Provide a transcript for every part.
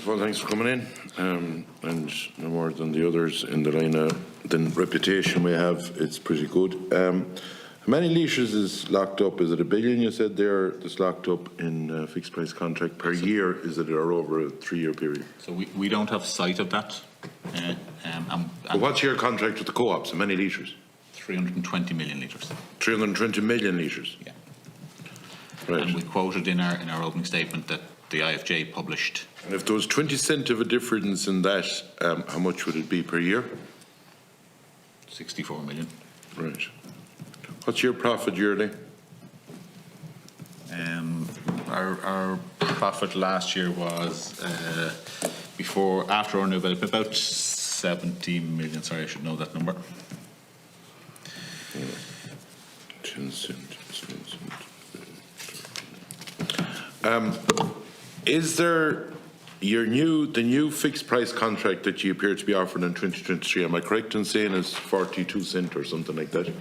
of all, thanks for coming in. And no more than the others in the line of the reputation we have, it's pretty good. How many litres is locked up? Is it $1 billion you said there that's locked up in fixed price contract per year? Is it or over a 3-year period? So we don't have sight of that. But what's your contract with the co-ops? How many litres? 320 million litres. 320 million litres? Yeah. Right. And we quoted in our opening statement that the IFJ published. And if there was 20 cent of a difference in that, how much would it be per year? 64 million. Right. What's your profit yearly? Our profit last year was after our new development about 70 million. Sorry, I should know that number. 10 cent. Is there the new fixed price contract that you appear to be offering in 2023? Am I correct in saying is 42 cent or something like that?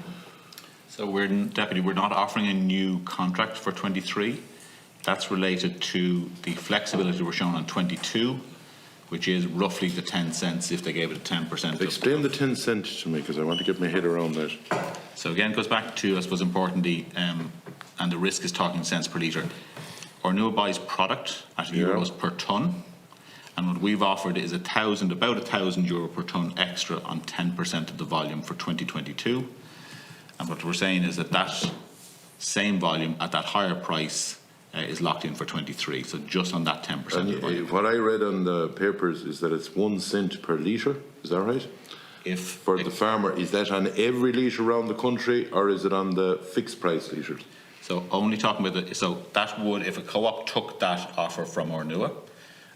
So we're not offering a new contract for 23. That's related to the flexibility we're showing on 22, which is roughly the 10 cents if they gave it a 10%. Explain the 10 cent to me, because I want to get my head around that. So again, it goes back to, I suppose, importantly, and the risk is talking cents per litre. Ornua buys product at euros per tonne, and what we've offered is about €1,000 per tonne extra on 10% of the volume for 2022. And what we're saying is that same volume at that higher price is locked in for 23. So just on that 10% of the volume. What I read on the papers is that it's 1 cent per litre. Is that right? For the farmer, is that on every litre around the country, or is it on the fixed price litres? So only talking about that would, if a co-op took that offer from Ornua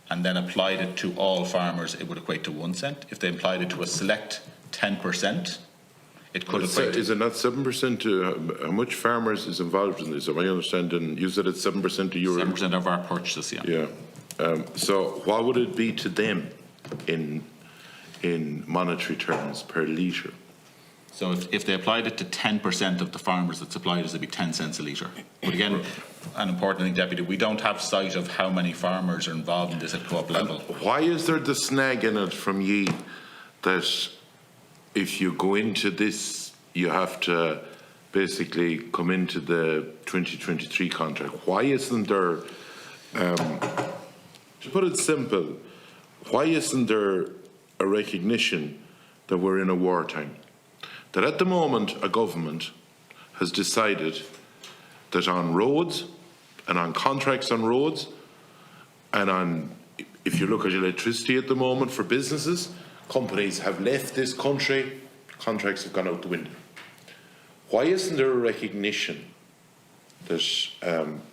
and then applied it to all farmers, it would equate to 1 cent. If they applied it to a select 10%, it could equate to... Is it not 7%? How much farmers is involved in this? Am I understanding? You said it's 7% of your... 7% of our purchases, yeah. Yeah. So what would it be to them in monetary terms per litre? So if they applied it to 10% of the farmers that supplied us, it'd be 10 cents a litre. But again, an important thing, Deputy, we don't have sight of how many farmers are involved in this at co-op level. Why is there the snag in it from ye that if you go into this, you have to basically come into the 2023 contract? Why isn't there, to put it simple, why isn't there a recognition that we're in a wartime? That at the moment a government has decided that on roads and on contracts on roads and on, if you look at electricity at the moment for businesses, companies have left this country, contracts have gone out the window. Why isn't there a recognition that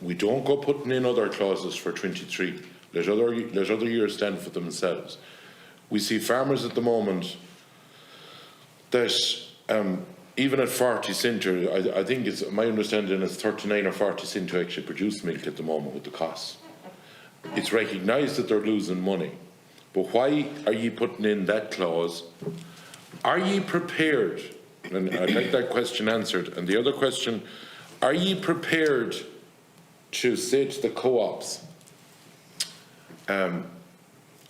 we don't go putting in other clauses for 23, let other years stand for themselves? We see farmers at the moment that even at 40 cent, I think it's my understanding it's 39 or 40 cent to actually produce milk at the moment with the costs. It's recognised that they're losing money, but why are you putting in that clause? Are you prepared? And I'd like that question answered. And the other question: are you prepared to say to the co-ops,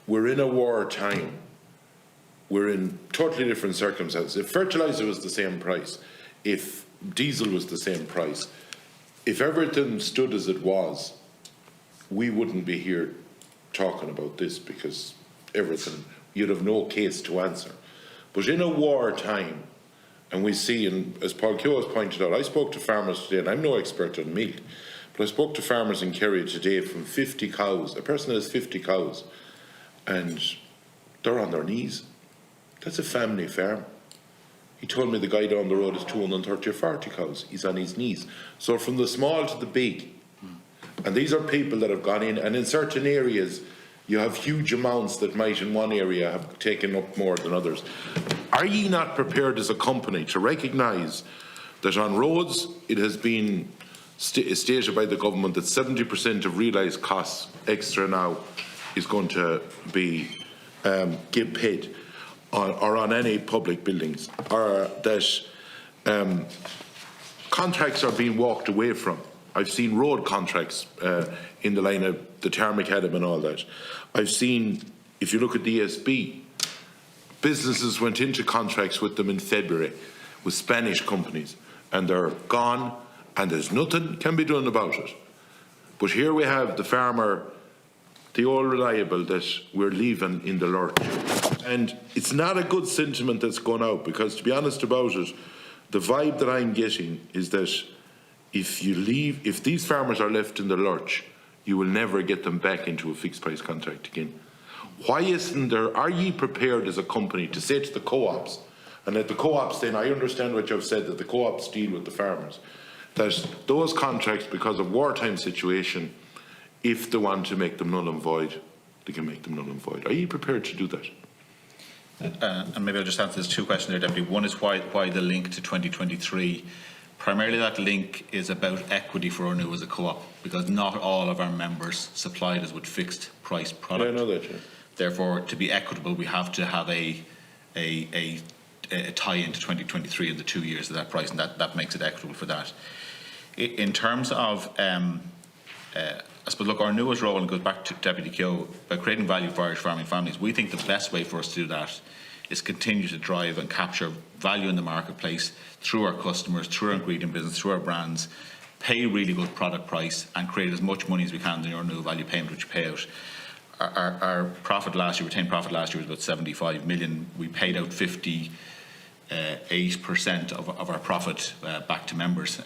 we're in a war time? We're in totally different circumstances. If fertiliser was the same price, if diesel was the same price, if everything stood as it was, we wouldn't be here talking about this, because everything, you'd have no case to answer. But in a war time, and we see, and as Paul Keogh has pointed out, I spoke to farmers today, and I'm no expert on milk, but I spoke to farmers in Kerry today from 50 cows. A person has 50 cows, and they're on their knees. That's a family farm. He told me the guy down the road has 230 or 40 cows. He's on his knees. So from the small to the big. And these are people that have gone in, and in certain areas you have huge amounts that might in one area have taken up more than others. Are ye not prepared as a company to recognise that on roads it has been stated by the government that 70% of realised costs extra now is going to be paid? Or on any public buildings, or that contracts are being walked away from I've seen road contracts in the line of the tarmac head and all that. I've seen, if you look at the ESB, businesses went into contracts with them in February with Spanish companies, and they're gone, and there's nothing can be done about it. But here we have the farmer, the old reliable, that we're leaving in the lurch. And it's not a good sentiment that's gone out, because to be honest about it, the vibe that I'm getting is that if these farmers are left in the lurch, you will never get them back into a fixed price contract again. Why isn't there, are ye prepared as a company to say to the co-ops, and let the co-ops then, I understand what you've said, that the co-ops deal with the farmers, that those contracts, because of wartime situation, if they want to make them null and void, they can make them null and void. Are you prepared to do that? And maybe I'll just answer there's two questions there, Deputy. One is why the link to 2023. Primarily that link is about equity for Renew as a co-op, because not all of our members supplied us with fixed price product. I know that, yeah. Therefore, to be equitable, we have to have a tie into 2023 in the 2 years of that price, and that makes it equitable for that. In terms of, I suppose, look, our newest role, and goes back to Deputy Keogh, by creating value for Irish farming families, we think the best way for us to do that is continue to drive and capture value in the marketplace through our customers, through our ingredient business, through our brands, pay really good product price, and create as much money as we can in our new value payment which we pay out. Our profit last year, retained profit last year was about 75 million. We paid out 58% of our profit back to members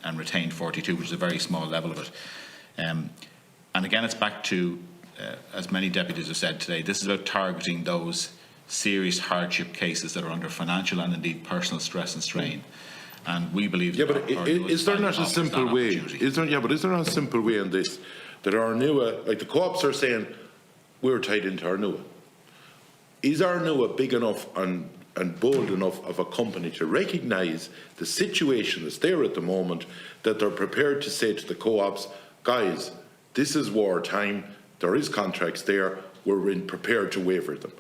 and retained 42, which is a very small level of it. And again, it's back to, as many deputies have said today, this is about targeting those serious hardship cases that are under financial and indeed personal stress and strain. And we believe. Yeah, but is there not a simple way? Is there not a simple way in this that our NUA, like the co-ops are saying, we're tied into our NUA. Is our NUA big enough and bold enough of a company to recognise the situation that's there at the moment, that they're prepared to say to the co-ops, guys, this is wartime, there is contracts there, we're prepared to waiver them.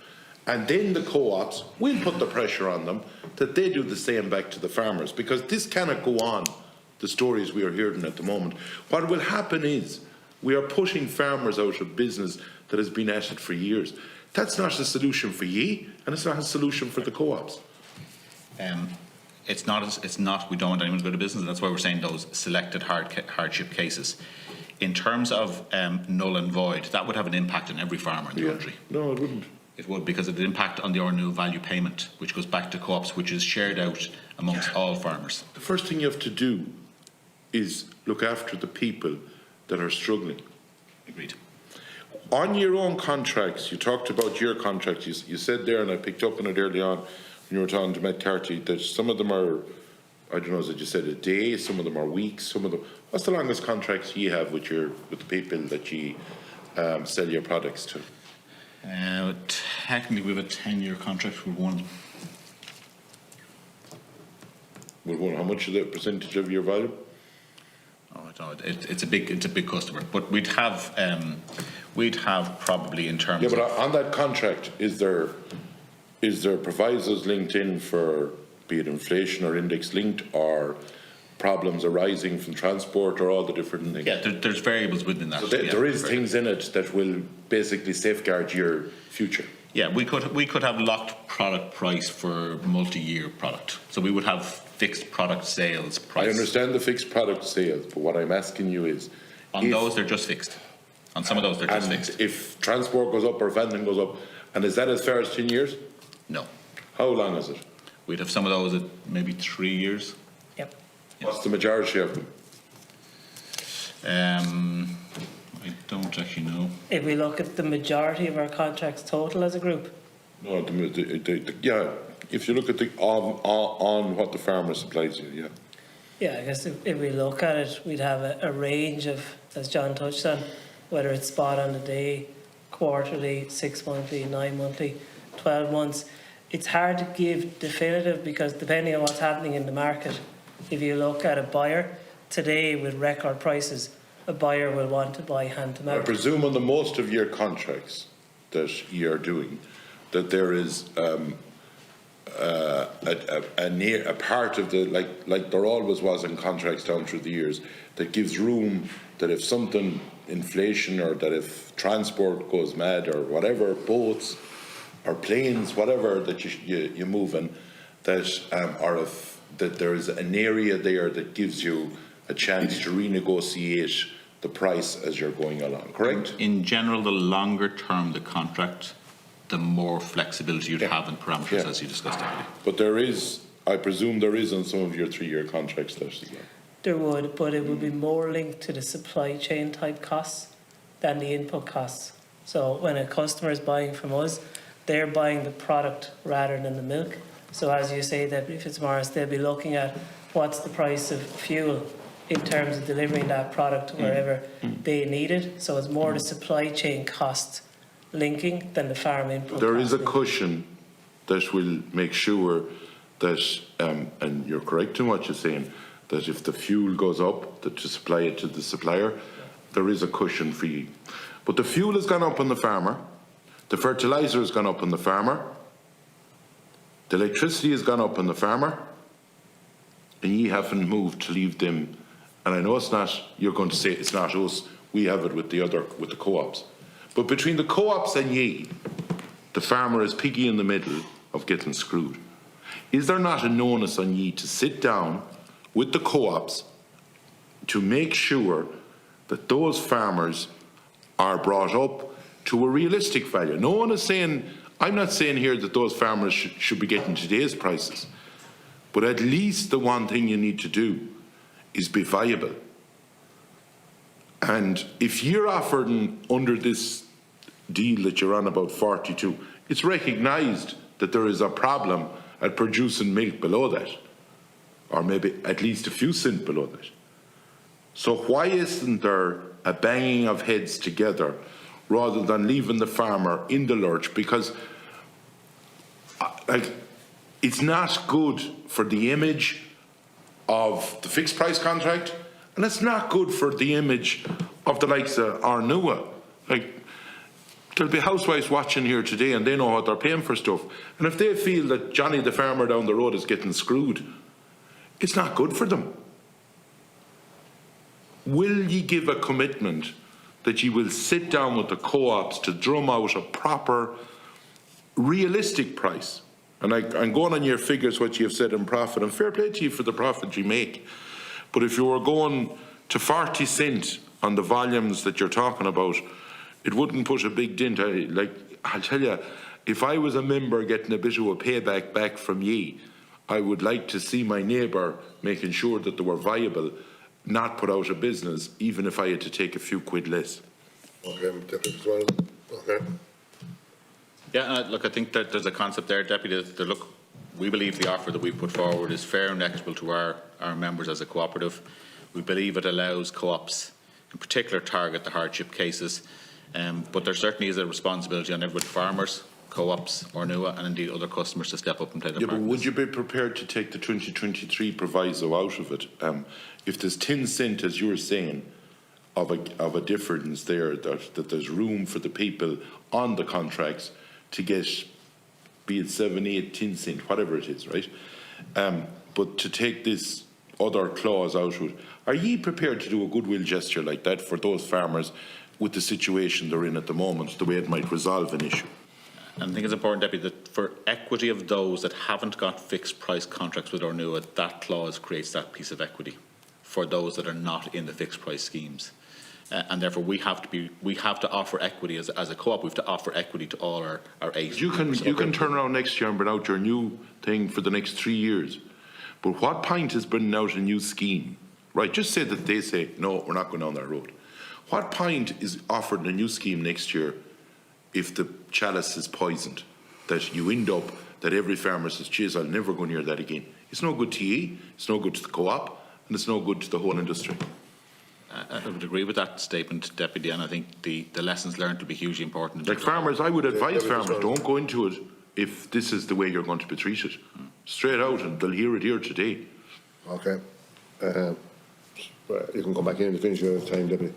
And then the co-ops will put the pressure on them that they do the same back to the farmers, because this cannot go on, the stories we are hearing at the moment. What will happen is we are pushing farmers out of business that has been at it for years. That's not a solution for ye, and it's not a solution for the co-ops. It's not, we don't want anyone to go to business, and that's why we're saying those selected hardship cases. In terms of null and void, that would have an impact on every farmer in the country. No, it wouldn't. It would, because of the impact on the RNU value payment, which goes back to co-ops, which is shared out amongst all farmers. The first thing you have to do is look after the people that are struggling. Agreed. On your own contracts, you talked about your contracts. You said there, and I picked up on it early on when you were talking to Matt Carty, that some of them are, I don't know, as you said, a day, some of them are weeks, some of them. What's the longest contracts you have with the people that you sell your products to? Technically, we have a 10-year contract with one. With one, how much is the percentage of your volume? Oh, I don't know. It's a big customer, but we'd have probably in terms. Yeah, but on that contract, is there provisos linked in for, be it inflation or index linked, or problems arising from transport, or all the different things? Yeah, there's variables within that. So there is things in it that will basically safeguard your future. Yeah, we could have locked product price for multi-year product. So we would have fixed product sales price. I understand the fixed product sales, but what I'm asking you is, on those they're just fixed. On some of those they're just fixed. If transport goes up or if anything goes up, and is that as far as 10 years? No. How long is it? We'd have some of those at maybe 3 years. Yep. What's the majority of them? I don't actually know. If we look at the majority of our contracts total as a group, No, yeah. If you look at the on what the farmer supplies you, yeah. yeah, I guess if we look at it, we'd have a range of, as John touched on, whether it's spot on the day, quarterly, 6 monthly, 9 monthly, 12 months. It's hard to give definitive, because depending on what's happening in the market, if you look at a buyer today with record prices, a buyer will want to buy hand to mouth. I presume on the most of your contracts that you're doing, that there is a part of the, like there always was in contracts down through the years, that gives room that if something, inflation, or that if transport goes mad or whatever, boats or planes, whatever that you move in, that or if that there is an area there that gives you a chance to renegotiate the price as you're going along, correct? In general, the longer term the contract, the more flexibility you'd have in parameters, as you discussed earlier. But there is, I presume there is on some of your 3-year contracts that as well. There would, but it would be more linked to the supply chain type costs than the input costs. So when a customer is buying from us, they're buying the product rather than the milk. So as you say, Deputy Fitzmaurice, they'll be looking at what's the price of fuel in terms of delivering that product to wherever they need it. So it's more the supply chain cost linking than the farm input. There is a linking. cushion that will make sure that, and you're correct in what you're saying, that if the fuel goes up, that to supply it to the supplier, there is a cushion for you. But the fuel has gone up on the farmer, the fertiliser has gone up on the farmer, the electricity has gone up on the farmer, and ye haven't moved to leave them. And I know it's not, you're going to say it's not us, we have it with the co-ops. But between the co-ops and ye, the farmer is piggy in the middle of getting screwed. Is there not an onus on ye to sit down with the co-ops to make sure that those farmers are brought up to a realistic value? No one is saying, I'm not saying here that those farmers should be getting today's prices, but at least the one thing you need to do is be viable. And if you're offering under this deal that you're on about 42, it's recognised that there is a problem at producing milk below that, or maybe at least a few cents below that. So why isn't there a banging of heads together rather than leaving the farmer in the lurch? Because it's not good for the image of the fixed price contract, and it's not good for the image of the likes of Oireachtas. There'll be housewives watching here today and they know what they're paying for stuff. And if they feel that Johnny the farmer down the road is getting screwed, it's not good for them. Will ye give a commitment that you will sit down with the co-ops to drum out a proper, realistic price? And I'm going on your figures, what you have said in profit, and fair play to you for the profit you make. But if you were going to 40 cents on the volumes that you're talking about, it wouldn't put a big dent. I'll tell you, if I was a member getting a bit of a payback back from ye, I would like to see my neighbour making sure that they were viable, not put out of business, even if I had to take a few quid less. Okay, okay. Yeah, look, I think that there's a concept there, Deputy, that look, we believe the offer that we put forward is fair and equitable to our members as a cooperative. We believe it allows co-ops, in particular, target the hardship cases. But there certainly is a responsibility on everybody, farmers, co-ops, Oireachtas, and indeed other customers to step up and play their part. Yeah, but would you be prepared to take the 2023 proviso out of it? If there's 10 cents, as you were saying, of a difference there, that there's room for the people on the contracts to get, be it 7, 8, 10 cents, whatever it is, right? But to take this other clause out of it, are ye prepared to do a goodwill gesture like that for those farmers with the situation they're in at the moment, the way it might resolve an issue? And I think it's important, Deputy, that for equity of those that haven't got fixed price contracts with Oireachtas, that clause creates that piece of equity for those that are not in the fixed price schemes. And therefore we have to offer equity as a co-op. We have to offer equity to all our 8 You can turn around next year and bring out your new thing for the next 3 years. But what point is bringing out a new scheme? Right, just say that they say, no, we're not going down that road. What point is offered a new scheme next year if the chalice is poisoned? That you end up, that every farmer says, geez, I'll never go near that again. It's no good to ye, it's no good to the co-op, and it's no good to the whole industry. I would agree with that statement, Deputy, and I think the lessons learned will be hugely important. Like farmers, I would advise farmers, don't go into it if this is the way you're going to be treated. Straight out, and they'll hear it here today. Okay. You can come back in and finish your time, Deputy.